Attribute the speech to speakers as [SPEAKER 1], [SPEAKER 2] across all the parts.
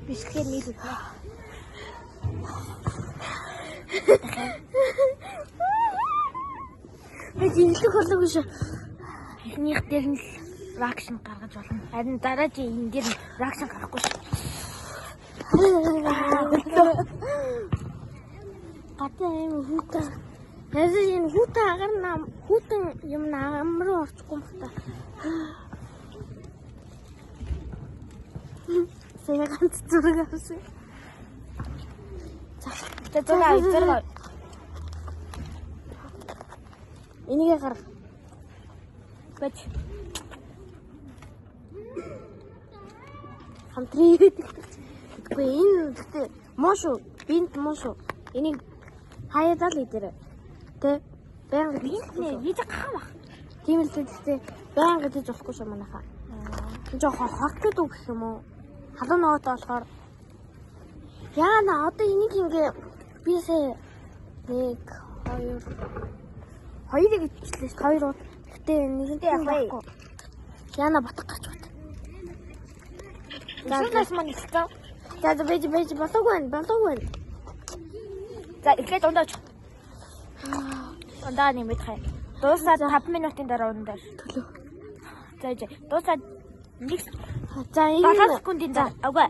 [SPEAKER 1] Бисгээр нийлүүлнэ. Би жинхэнэ хорлог биш. Эхнийх дээр нь reaction гаргаж болно. Харин дараагийн энэ дээр reaction гарахгүй шүү. Гадаа юм хүүтэн. Яасан энэ хүүтэн агарна хүүтэн юм амруу орчихгүй юм байна. Сега ганц зураг авсан. За зураг. Энийг гар. Бач. Хамтрий. Үгүй энэ гэхдээ мошо, бинт мошо. Энийг хаяадаа л идэрэ. Тэ баян бинт нэ виж гахаа. Тийм л гэхдээ баян гэж болохгүй шүү манайхаа. Жохоо хортод үг гэх юм уу? Халуун ногоотой болохоор яана одоо энийг ингээ бисээ 1 2 хоёрыг ичлээ шүү. Хоёр уу. Гэтэ нэгэнтэй явахгүй. Яна батгах гэж бат. Заашнаас маань ихтэй. За бэж болоогүй байна. За эхлээд ундаач. Ундаа нэмээд хай. Дуусаад 5 минутын дараа ундаа. Төлөө. За дуусаад нэг за 7 секундын дараа. Үгүй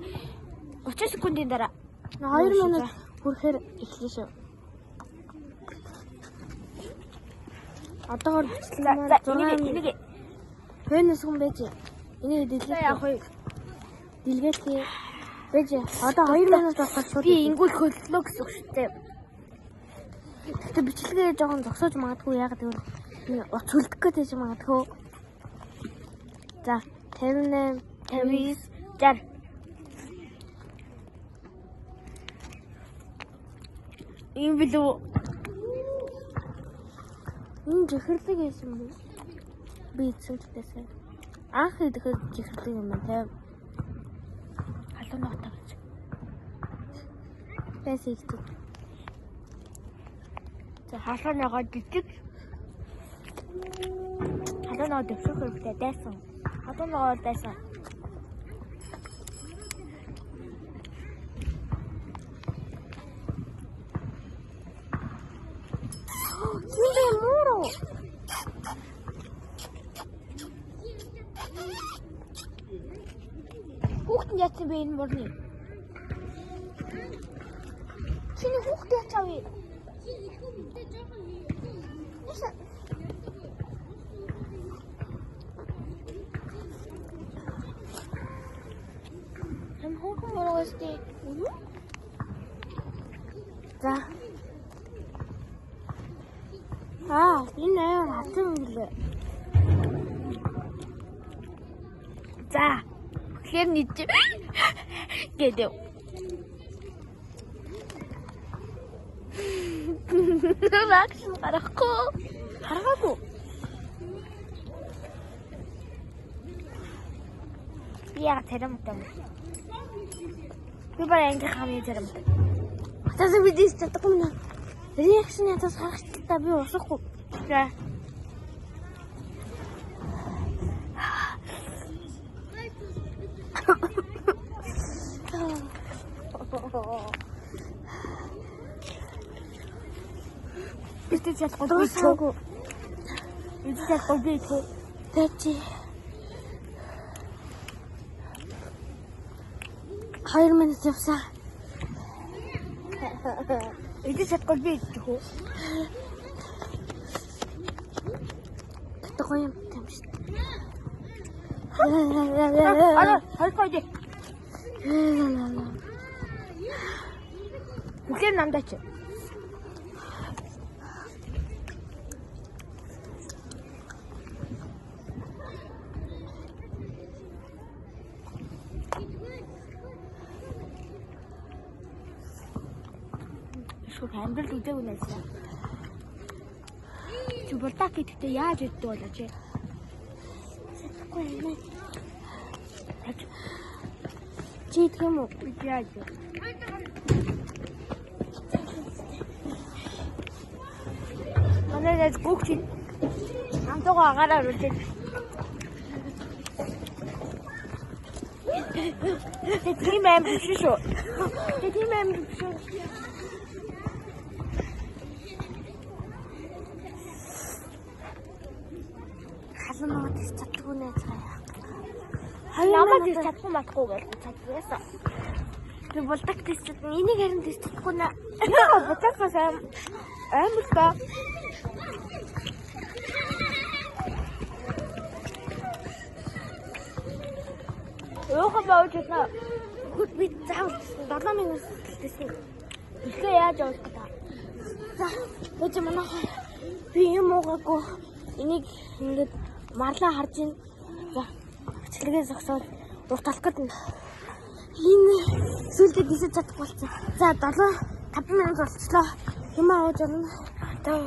[SPEAKER 1] 30 секундын дараа. 2 минут хүрэхээр эхлэв шүү. Одоогоор бичлээ. Энийг фэнэс хүн байж. Энийг дэлгэх яах вэ? Дэлгээлээ. Байж. Одоо 2 минут болох шүү. Би ингүүл хөллөө гэсэн үг шүү дээ. Гэтэ бичлэгээ жоохон зогсоож магадгүй яагаад гэвэл уц үлдэх гэж магадгүй. За 58 59 60 ийм билүү энэ жихэрлэг байсан бэ? Би эцэг гэдээсээ анх идэхэд жихэрлэг юм байна. Халуун ноготой гэж. Тэс ихтэй. За халуун ногоо дижиг. Халуун ногоо дэвших хэрэгтэй дайсан. Халуун ногоо дайсан. Хүүхдэн яцсан бэ энэ мөрний? Чиний хүүхд яцав вэ? Хэн хүүхэн мөрөөс дээ? За. Энэ аяар хатсан юм гэлээ. За. Тэгэхээр нийт гэдэг. Reaction гаргаагүй. Яа тэрэм. Би барай ингэ хамын тэрэм. Атас видео чадахгүй нэ. Reaction ятас харах та би усахгүй. За. Идэж чадахгүй. Идэж чадахгүй. Тэчи. 2 минут явсан. Идэж чадахгүй би идэх үү? Тэггүй юм тийм шүү. Хайртай. Бүхэн намдаач. Шууд амьдрал үдээгүй нэсэ. Чи болтак гэдэгтээ яаж иддэг болооч? Сэхгүй юм. Чи тийм үү? Яаж? Манайд бүгд хамтгаа агараа үрдээ. Тийм аим биш шүү. Тийм аим биш шүү. Халуун ногоо тийч чаддгүй нэ цаая. Намаа тийч чадахгүй матахгүй гэж чадчихсан. Би болдог тийч чадсан. Энийг харин тийч чадахгүй нэ. Бодохоос амар та. Өөхөө бааж байна. Би заавал 7 минут хэлсэн. Ихээ яаж явах вэ? За, гэж манайх би юм уугаагүй. Энийг ингээд марлаа харж байна. За, хөчлөгөө зогсоод урталах гэдэг. Энэ сүлдээ дисэж чадахгүй болсон. За, 5 минут болчихлоо. Юм ааж байна. Одоо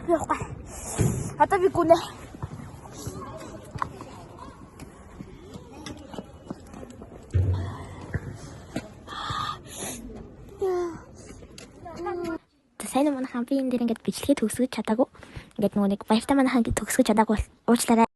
[SPEAKER 1] явах. Одоо би гүнэ. Сайн манайхан би энэ дээр ингээд бичлэгээ төгсгөж чадаагүй. Ингээд нөгөө нэг баяртай манайхан ингээд төгсгөж чадаагүй уучлаарай.